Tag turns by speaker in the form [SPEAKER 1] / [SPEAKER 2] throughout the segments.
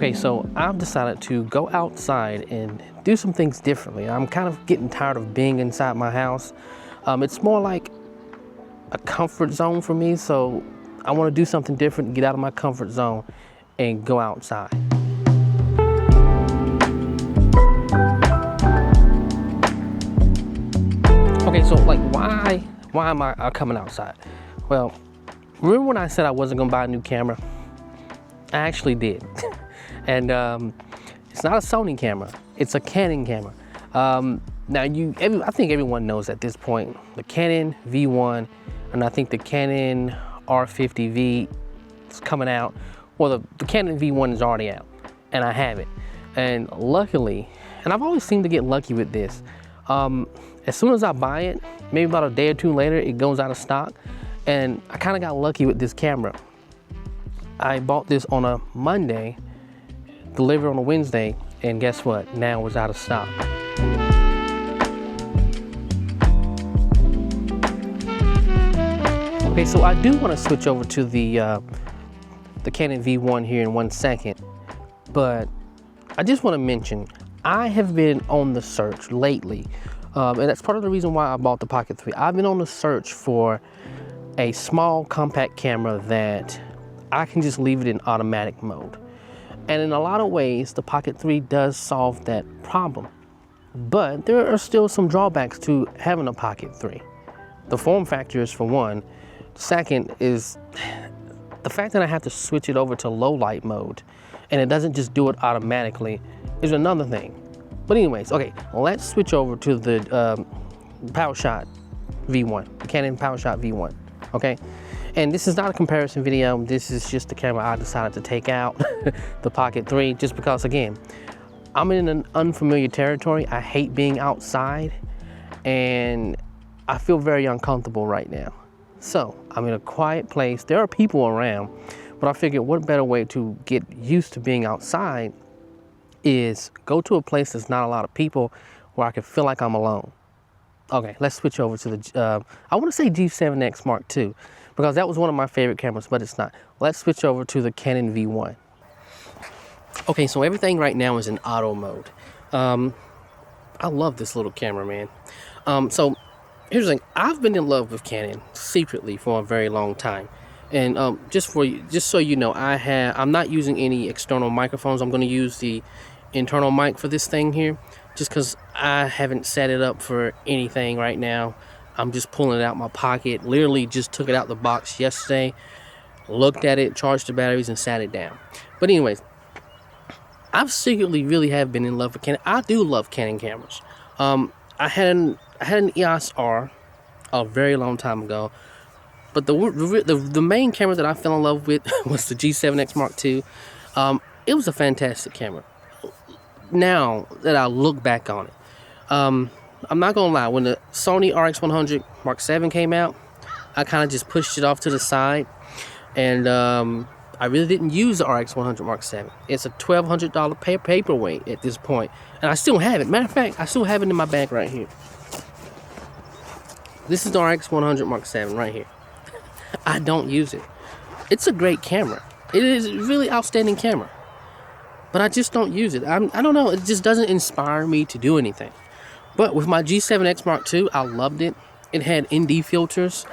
[SPEAKER 1] Okay, so I've decided to go outside and do some things differently. I'm kind of getting tired of being inside my house. It's more like a comfort zone for me, so I want to do something different, get out of my comfort zone and go outside. Okay, so like why am I coming outside? Well, remember when I said I wasn't gonna buy a new camera? I actually did. And it's not a Sony camera, it's a Canon camera. Now I think everyone knows at this point, the Canon V1 and I think the Canon R50V is coming out. Well, the Canon V1 is already out and I have it. And luckily, and I've always seemed to get lucky with this, as soon as I buy it, maybe about a day or two later, it goes out of stock. And I kind of got lucky with this camera. I bought this on a Monday, delivered on a Wednesday, and guess what? Now it's out of stock. Okay, so I do want to switch over to the Canon V1 here in 1 second, but I just want to mention, I have been on the search lately, and that's part of the reason why I bought the Pocket 3. I've been on the search for a small compact camera that I can just leave it in automatic mode. And in a lot of ways, the Pocket 3 does solve that problem. But there are still some drawbacks to having a Pocket 3. The form factor is for one. Second is the fact that I have to switch it over to low light mode and it doesn't just do it automatically is another thing. But anyways, okay, let's switch over to the PowerShot V1, the Canon PowerShot V1, okay? And this is not a comparison video. This is just the camera I decided to take out, the Pocket 3, just because, again, I'm in an unfamiliar territory. I hate being outside, and I feel very uncomfortable right now. So I'm in a quiet place. There are people around, but I figured what better way to get used to being outside is go to a place that's not a lot of people where I can feel like I'm alone. Okay, let's switch over to the, I want to say G7X Mark II, because that was one of my favorite cameras, but it's not. Let's switch over to the Canon V1. Okay, so everything right now is in auto mode. I love this little camera, man. So here's the thing, I've been in love with Canon secretly for a very long time. And just so you know, I'm not using any external microphones. I'm gonna use the internal mic for this thing here, just because I haven't set it up for anything right now. I'm just pulling it out my pocket. Literally just took it out the box yesterday, looked at it, charged the batteries, and sat it down. But anyways, I've secretly really have been in love with Canon. I do love Canon cameras. I had an EOS R a very long time ago, but the main camera that I fell in love with was the G7X Mark II. It was a fantastic camera. Now that I look back on it, I'm not gonna lie, when the Sony RX100 Mark VII came out, I kind of just pushed it off to the side, and I really didn't use the RX100 Mark VII. It's a $1,200 paperweight at this point, and I still have it. Matter of fact, I still have it in my bag right here. This is the RX100 Mark VII right here. I don't use it. It's a great camera. It is a really outstanding camera, but I just don't use it. I don't know, it just doesn't inspire me to do anything. But with my G7X Mark II, I loved it. It had ND filters.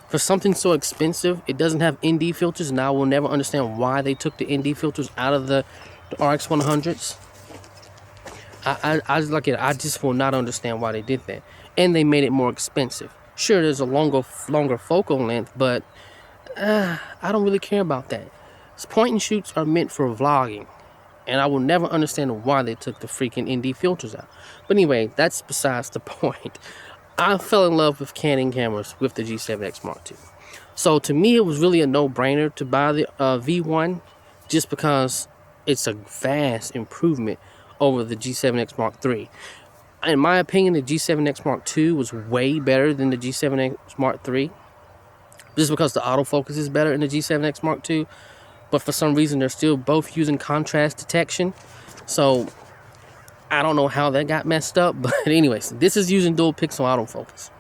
[SPEAKER 1] For something so expensive, it doesn't have ND filters, and I will never understand why they took the ND filters out of the RX100s. I just will not understand why they did that. And they made it more expensive. Sure, there's a longer focal length, but I don't really care about that. Point and shoots are meant for vlogging, and I will never understand why they took the freaking ND filters out. But anyway, that's besides the point. I fell in love with Canon cameras with the G7X Mark II. So to me, it was really a no-brainer to buy the V1, just because it's a vast improvement over the G7X Mark III. In my opinion, the G7X Mark II was way better than the G7X Mark III, just because the autofocus is better in the G7X Mark II. But for some reason, they're still both using contrast detection. So I don't know how that got messed up. But anyways, this is using dual pixel autofocus.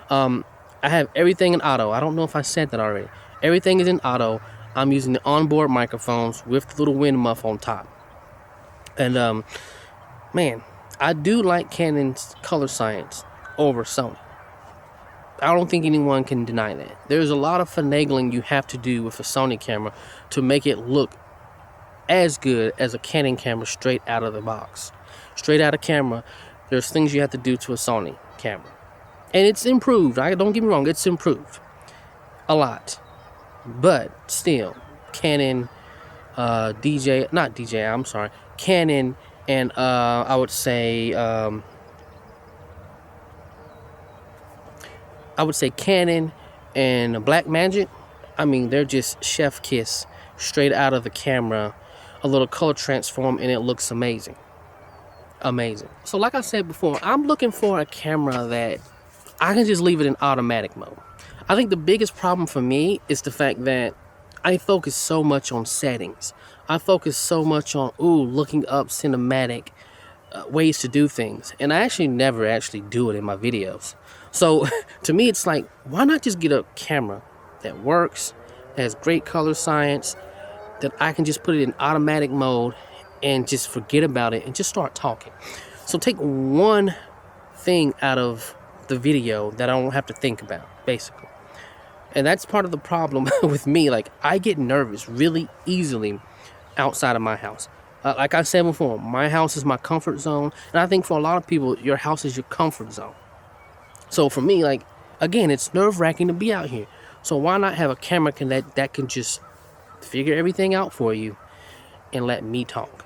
[SPEAKER 1] I have everything in auto. I don't know if I said that already. Everything is in auto. I'm using the onboard microphones with the little wind muff on top. And man, I do like Canon's color science over Sony. I don't think anyone can deny that. There's a lot of finagling you have to do with a Sony camera to make it look as good as a Canon camera straight out of the box. Straight out of camera, there's things you have to do to a Sony camera. And it's improved. Don't get me wrong, it's improved a lot. But still, Canon, Canon and I would say Canon and Blackmagic, I mean, they're just chef kiss straight out of the camera, a little color transform, and it looks amazing. Amazing. So like I said before, I'm looking for a camera that I can just leave it in automatic mode. I think the biggest problem for me is the fact that I focus so much on settings. I focus so much on, looking up cinematic ways to do things. And I actually never do it in my videos. So to me, it's like, why not just get a camera that works, that has great color science, that I can just put it in automatic mode and just forget about it and just start talking. So take one thing out of the video that I don't have to think about, basically. And that's part of the problem with me. Like, I get nervous really easily outside of my house. Like I said before, my house is my comfort zone. And I think for a lot of people, your house is your comfort zone. So for me, like, again, it's nerve-wracking to be out here. So why not have a camera that can just figure everything out for you and let me talk?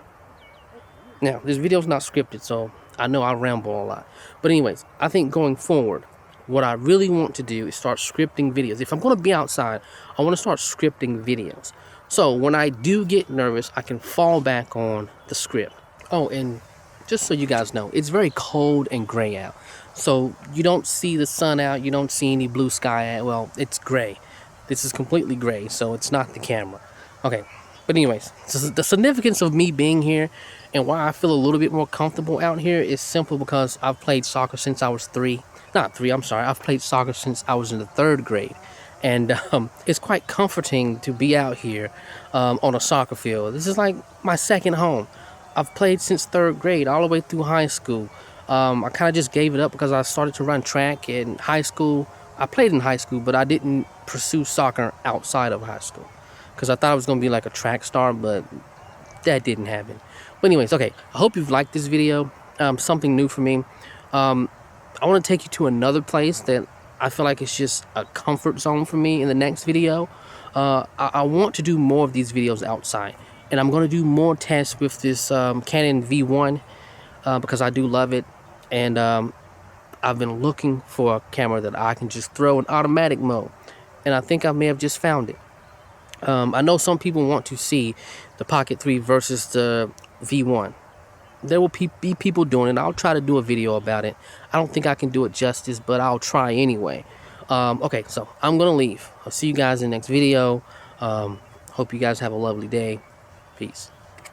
[SPEAKER 1] Now, this video's not scripted, so I know I ramble a lot. But anyways, I think going forward, what I really want to do is start scripting videos. If I'm going to be outside, I want to start scripting videos. So when I do get nervous, I can fall back on the script. Oh, and just so you guys know, it's very cold and gray out. So you don't see the sun out, you don't see any blue sky out. Well, it's gray. This is completely gray, so it's not the camera. Okay, but anyways, so the significance of me being here and why I feel a little bit more comfortable out here is simple because I've played soccer since I was I've played soccer since I was in the 3rd grade. And it's quite comforting to be out here on a soccer field. This is like my second home. I've played since 3rd grade all the way through high school. I kind of just gave it up because I started to run track in high school. I played in high school, but I didn't pursue soccer outside of high school because I thought I was going to be like a track star, but that didn't happen. But anyways, okay, I hope you've liked this video. Something new for me. I want to take you to another place that I feel like it's just a comfort zone for me in the next video. I want to do more of these videos outside. And I'm going to do more tests with this Canon V1 because I do love it. And I've been looking for a camera that I can just throw in automatic mode. And I think I may have just found it. I know some people want to see the Pocket 3 versus the V1. There will be people doing it. I'll try to do a video about it. I don't think I can do it justice, but I'll try anyway. Okay, so I'm going to leave. I'll see you guys in the next video. Hope you guys have a lovely day. Peace.